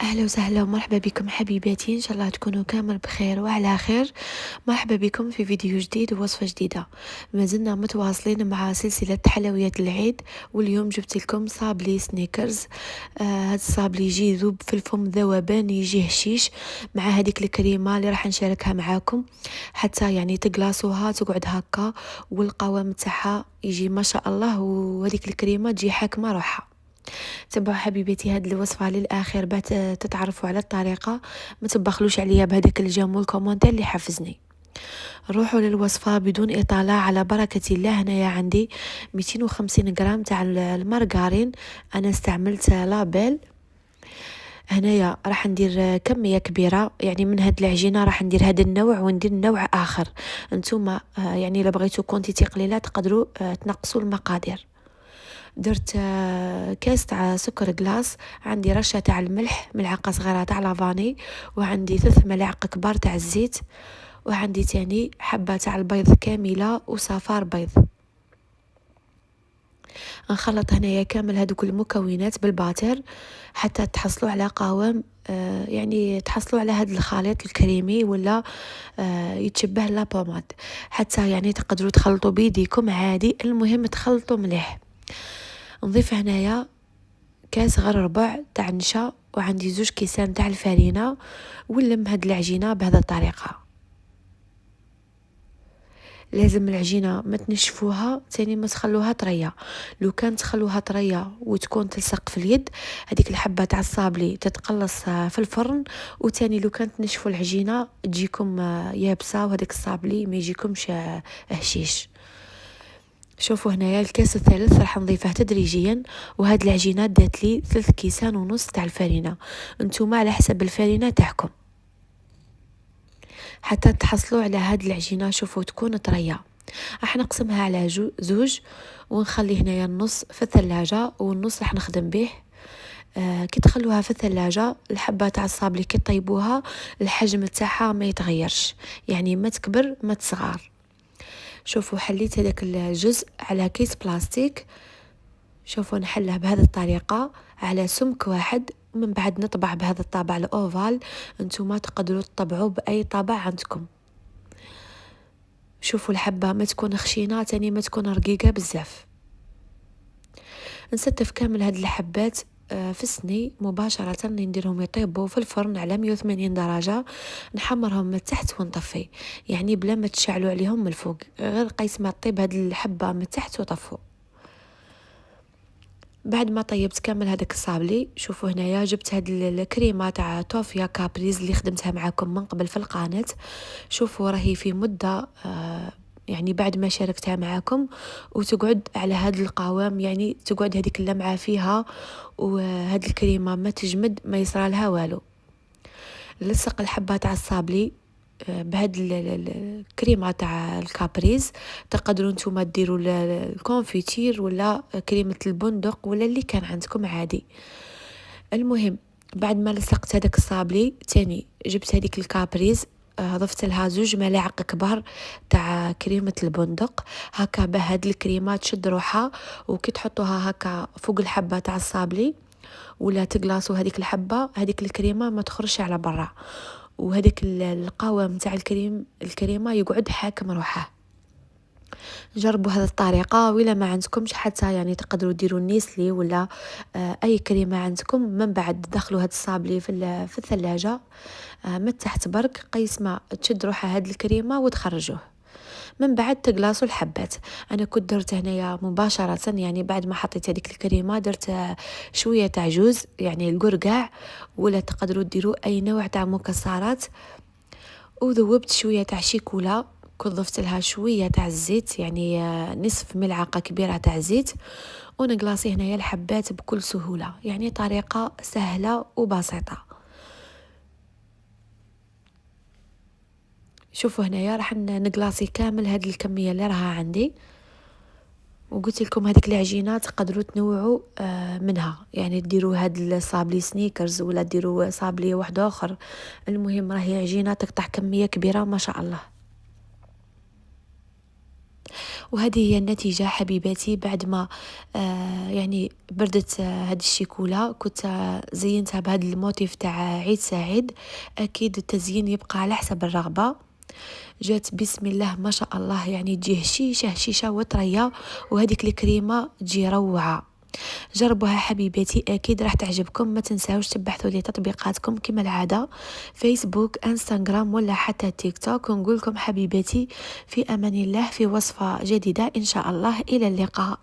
أهلا وسهلا ومرحبا بكم حبيباتي، إن شاء الله تكونوا كامل بخير وعلى خير. مرحبا بكم في فيديو جديد ووصفة جديدة. ما زلنا متواصلين مع سلسلة حلويات العيد، واليوم جبت لكم صابلي سنيكرز. هذا الصابلي يجي يذوب في الفم ذوبان، يجي هشيش مع هذيك الكريمة اللي راح نشاركها معاكم، حتى يعني تقلاصوها تقعد هكا، والقوام تاعها يجي ما شاء الله، وهذيك الكريمة تجي حاكمة روحها. تبعوا حبيبتي هاد الوصفه للاخر بعد تتعرفوا على الطريقه. ما تبخلوش عليا بهذاك الجيم والكومنتير اللي حفزني. روحوا للوصفه بدون اطاله، على بركه الله. هنايا عندي 250 غرام تاع المارغرين، انا استعملت لابيل. هنايا راح ندير كميه كبيره يعني من هاد العجينه، راح ندير هذا النوع وندير نوع اخر. انتم يعني الا بغيتو كونتيتي قليله تقدروا تنقصوا المقادير. درت كاس تاع سكر كلاص، عندي رشه تاع الملح، ملعقه صغيره تاع لافاني، وعندي 3 ملاعق كبار تاع الزيت، وعندي تاني حبه تاع البيض كامله وصفار بيض. نخلط هنايا كامل هذوك المكونات بالباتر حتى تحصلوا على قوام، يعني تحصلوا على هذا الخليط الكريمي، ولا يتشبه لا بوماد. حتى يعني تقدروا تخلطوا بيديكم عادي، المهم تخلطوا مليح. نضيف هنايا كاس غير ربع تاع نشا، وعندي 2 كيسان تاع الفرينه، ونلم هاد العجينه بهذا الطريقه. لازم العجينه ما تنشفوها تاني، ما تخلوها طريه. لو كان تخلوها طريه وتكون تلصق في اليد، هذيك الحبه تاع الصابلي تتقلص في الفرن، وتاني لو كانت تنشفوا العجينه تجيكم يابسه، وهذاك الصابلي ما يجيكمش هشيش. شوفوا هنايا الكاس الثالث راح نضيفه تدريجيا، وهاد العجينه دات لي 3 كيسان ونص تاع الفرينه. نتوما على حسب الفرينه تاعكم حتى تحصلوا على هاد العجينه. شوفوا تكون طريه. راح نقسمها على زوج، ونخلي هنايا النص في الثلاجه والنص راح نخدم به. كي تخلوها في الثلاجه، الحبه تاع الصابلي كي طيبوها الحجم تاعها ما يتغيرش، يعني ما تكبر ما تصغر. شوفوا حليت هذاك الجزء على كيس بلاستيك. شوفوا نحله بهذه الطريقة على سمك واحد، ومن بعد نطبع بهذا الطابع الأوفال. انتم تقدروا تطبعوا بأي طابع عندكم. شوفوا الحبة ما تكون خشينة تاني ما تكون رقيقة بزاف. نستف كامل هاد الحبات في السني مباشرة، نديرهم يطيبوا في الفرن على 180 درجة. نحمرهم من تحت ونطفي، يعني بلا ما تشعلوا عليهم من الفوق، غير قيس ما طيب هاد الحبة من تحت وطفوا. بعد ما طيبت كامل هذاك الصابلي، شوفوا هنايا جبت هاد الكريمه تاع توفيا كابريز اللي خدمتها معاكم من قبل في القناه. شوفوا راهي في مده يعني بعد ما شاركتها معاكم وتقعد على هاد القوام، يعني تقعد هذيك اللمعه فيها، وهاد الكريمه ما تجمد ما يصرى لها والو. نلصق الحبه تاع الصابلي بهاد الكريمه تاع الكابريز. تقدروا نتوما ديروا الكونفيتير ولا كريمه البندق ولا اللي كان عندكم عادي. المهم بعد ما لصقت هذاك الصابلي تاني، جبت هذيك الكابريز، ضفت لها 2 ملاعق كبار تاع كريمه البندق. هكا بهاد الكريمه تشد روحها، وكي تحطوها هكا فوق الحبه تاع الصابلي ولا تقلاصوا هذيك الحبه، هذيك الكريمه ما تخرجش على برا، وهذاك القوام تاع الكريمه يقعد حاكم روحه. جربوا هذه الطريقه، ولا ما عندكمش حتى يعني تقدروا ديروا النيسلي ولا اي كريمه عندكم. من بعد دخلوا هذا الصابلي في الثلاجه من تحت برك، قيس ما تشد روحها هذه الكريمه وتخرجوه. من بعد تقلاصوا الحبات. انا كنت درت هنايا مباشره، يعني بعد ما حطيت هذيك الكريمه درت شويه تاع جوز يعني القرقاع، ولا تقدروا ديروا اي نوع تاع مكسرات، وذوبت شويه تاع شيكولا. كنت ضفت لها شويه تاع الزيت، يعني نصف ملعقه كبيره تاع زيت، ونقلاصي هنايا الحبات بكل سهوله، يعني طريقه سهله وبسيطه. شوفوا هنايا راح نقلاصي كامل هذه الكميه اللي راها عندي. وقلت لكم هذيك العجينه تقدروا تنوعوا منها، يعني ديروا هاد الصابلي سنيكرز ولا ديروا صابلي واحد اخر. المهم راهي عجينه تقطع كميه كبيره ما شاء الله. وهذه هي النتيجة حبيباتي بعد ما يعني بردت هاد الشيكولا. كنت زينتها بهذا الموتيف تاع عيد سعيد. أكيد التزيين يبقى على حسب الرغبة. جات بسم الله ما شاء الله، يعني تجي هشيشة هشيشة وطرية، وهذيك الكريمة تجي روعة. جربوها حبيباتي، اكيد راح تعجبكم. ما تنساوش تبحثوا لي تطبيقاتكم كما العاده، فيسبوك، انستغرام، ولا حتى تيك توك. ونقول لكم حبيباتي في امان الله في وصفه جديده ان شاء الله. الى اللقاء.